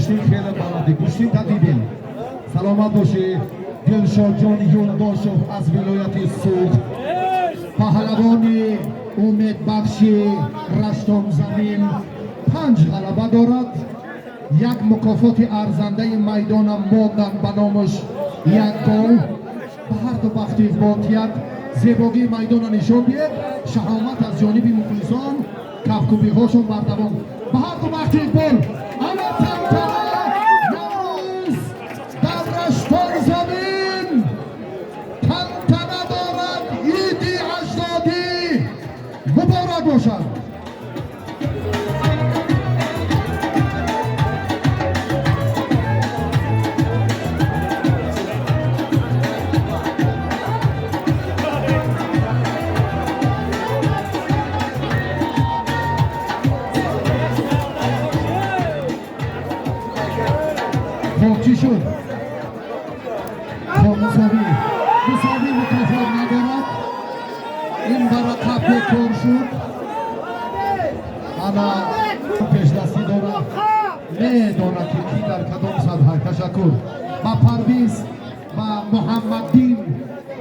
گوشتی خیلی بلدی گوشتی تدیدین سلامت باشی دلشاد جان یولداشov از ولایت سوخت پهلوانی امید بخشی رشتان زمین 5 غلبه دارد یک مکافات ارزنده میدان ماندن به نامش یک گل به هر دو بخت افراطیت زیبایی میدان نشان دهد شهامت از جانب مخلصان کفکوبی هاشون بردوام به هر دو بخت گل اما تنتنه نوروز در رشتان زمین تنتنه دارد عیدی اجدادی مبارک باشد چی شد؟ مساوی مکافات ندارد این برای قبل کار شد اما پیش دستی دارد میداند که کی در کدام سطح تشکر با پرویز و محمد دین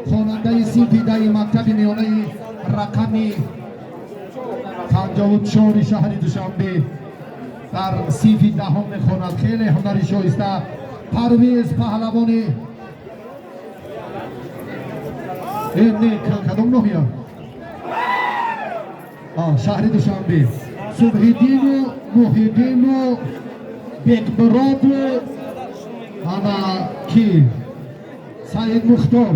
خواننده سیفیده مکتب میانه رقمی 54 شهر دوشنبه در سیفی دهم میخواند خیلی هنری شایسته پرویز پهلوانی این کدام نوحیه شهر دوشنبه صبحیدین و محیدین و بکبراد و انا کی سعید مختار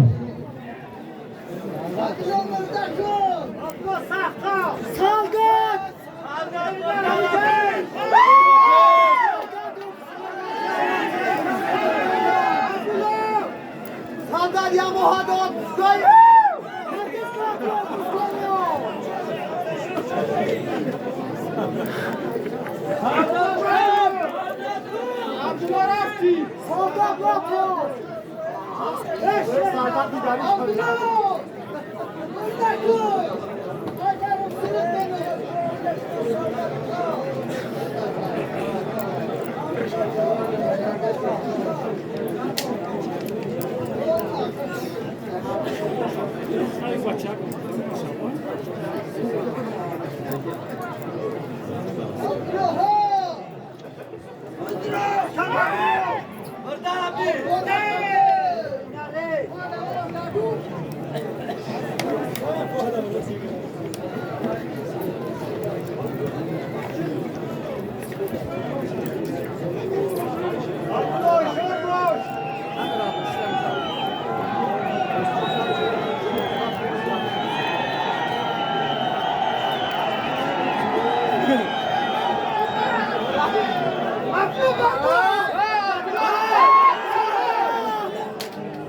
یا مهادات گای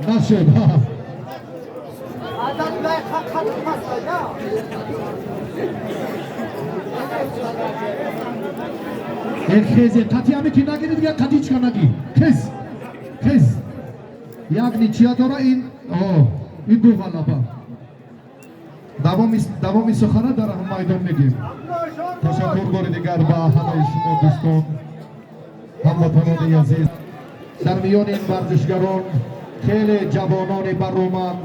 نشد خیزه قطعی همه که نگیری دیگه قطعی چکا نگی خیز یک نیچیا داره این دو غلبه دوامی سخنه در هم میدان میگیم تشکر بار دیگر به همه شما دوستان هموطنان عزیز در میان این ورزشگران خیلی جوانان برومند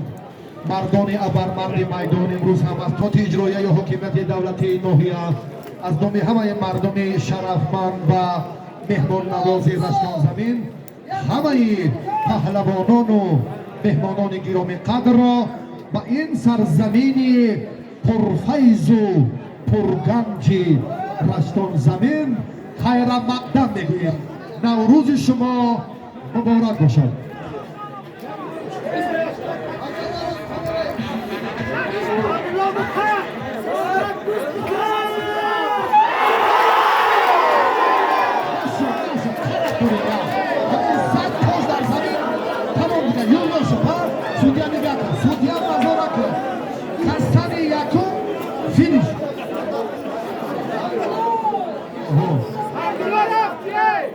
مردان ابرمرد میدان امروز هم از تحت اجرایی حکومت دولتی ناحیه از نام همه مردم شرفمند و مهمان نواز رشتان زمین همه پهلوانان و مهمانان گرامی قدر را به این سرزمین پرفیض و پرگنج رشتان زمین خیر مقدم میگوییم نوروز شما مبارک باشد.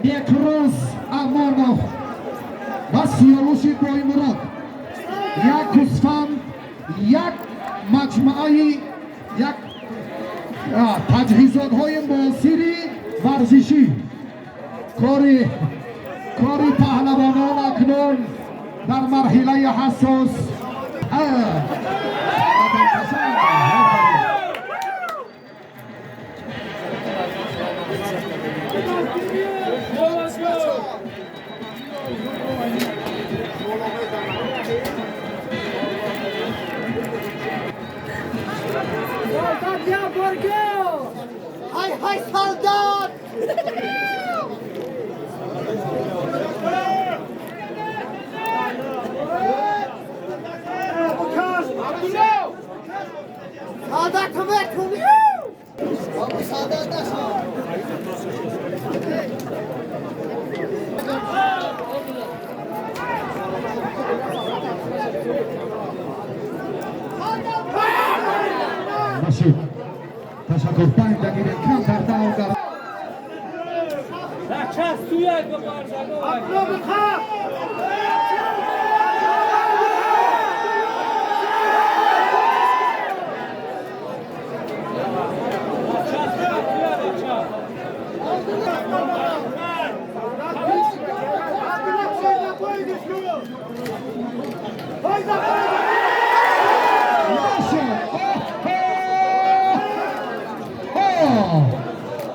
Bekros Amonov و سیاوش دایمراد یک گوسفند یک مجموعه یک تجهیزات های معاصر ورزشی کاری پهلوانان اکنون در مرحله حساس Soldat ja Borgeo! Hai, hai, soldat! Soldat kuvvet kuruyor! Abi soldat aşağı! نشید تشکر 5 دقیقه کم در داون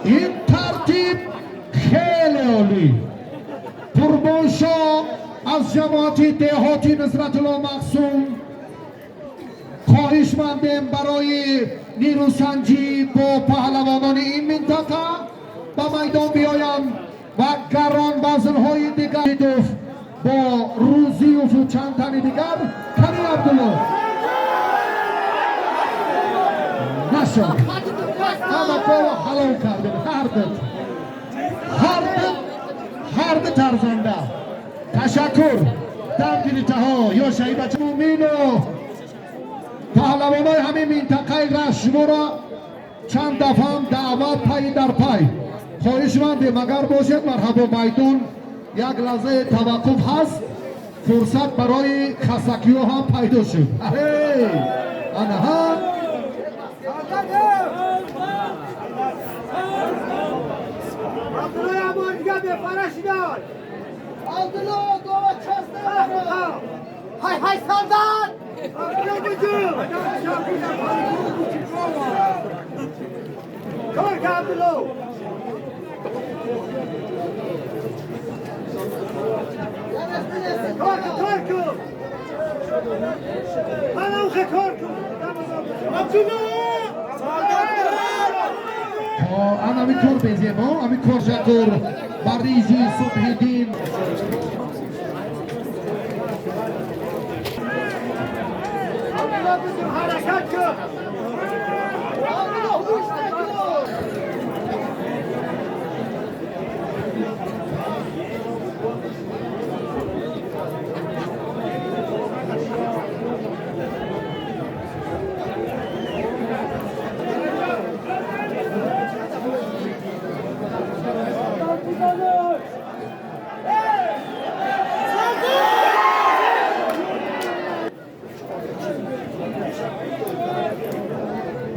این ترتیب خیلی عالی. قربان شاه از جماعت دهاتی نصرت الله مقسوم خواهشمندم برای نیروسنجی با پهلوانان این منطقه به میدان بیایم و گران وزنهای دیگر با روزیوف و چند تن دیگر. کمی عبدالله نشد همه کارو حلال کردیم. هر ده ترزنده تشکر در دلیته ها یا شهیبت مومین و پهلوان های همین منطقه رشمو را چند دفعه هم دعوت پای در پای خواهش مندیم اگر باشد مرحبا میدون یک لحظه توقف هست فرصت برای خسکی ها هم پیدا شد. آنها Abdullah Aman'ga bir paraşüler! Abdullah Gova çözdü! Hay hay soldat! Abdullah bucu! Kork Abdullah! Korku! Bana uke korku! Abdullah! انا میتور بزیم امی کرشکر بریزی صبح دین Abdullah bucu hareket kır! Abdullah uçta kır!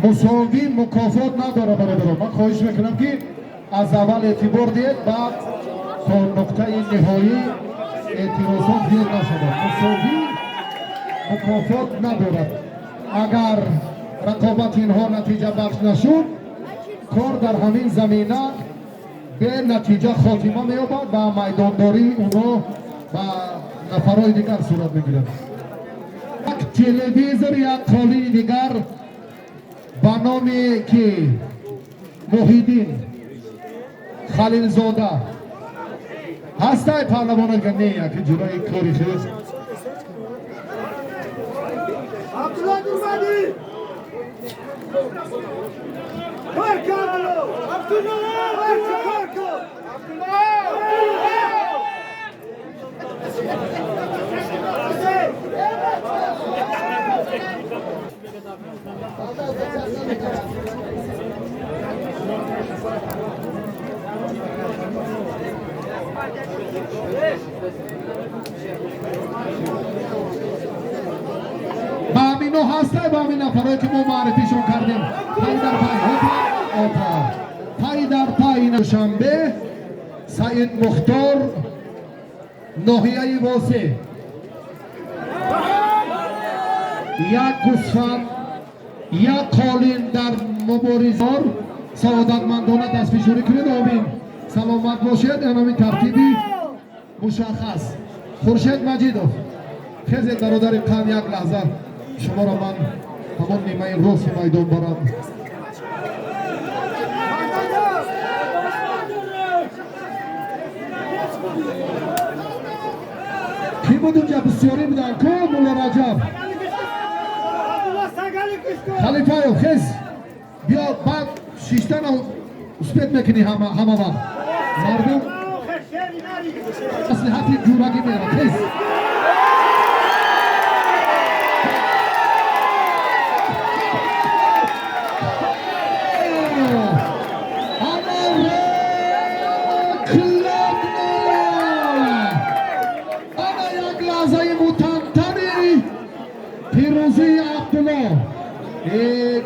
مساوی مکافات نداره برادران. من خواهش میکنم که از اول اعتبار دید بعد تا نقطه نهایی اعتراضات زیاد نشده. مساوی مکافات ندارد. اگر رقابت اینها نتیجه بخش نشد کار در همین زمینه به نتیجه خاتمه مییابد و میدانداری اونا و نفرهای دیگر صورت میگیرد. یک تلویزیون یک قالی دیگر با نامی که محیدین خلیل زاده هسته پهلوانان که نه که جلوی کاری خیز Abdullah durmadı! Kork Abdullah! Abdullah! Korku! با امینو هسته با امین نفرهایی که ما معرفیشون کردیم پای در پای پای در پای شنبه سعید مختار ناحیه واسه یک گوسفند یک قالین در مبارزار سعادتمندانه دستفشاری کنید. آمین. سلامت باشید. اینمی ترتیبی مشخص. خورشید مجیدов خیزید برادر قم یک لحظه شما را من همون نیمه راست میدان برم. کی بود اونجا بسیاری بودن که مولا رجب خلیفه خیز بیا بعد شیشتن اسپیت میکنی همه وقت مردم اصلحاتی جورگی میرن. خیز پیروزی عبدالله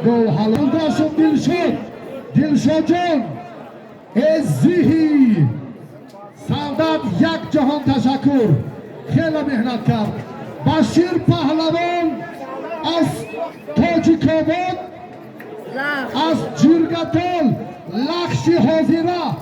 گو حلال داشت. دلشاد جان ازیهی سعادت یک جهان تشکر. خیلی مهنت کرد. بشیر پهلوان از تاجیک‌آباد از جرگتال لخشی حاضره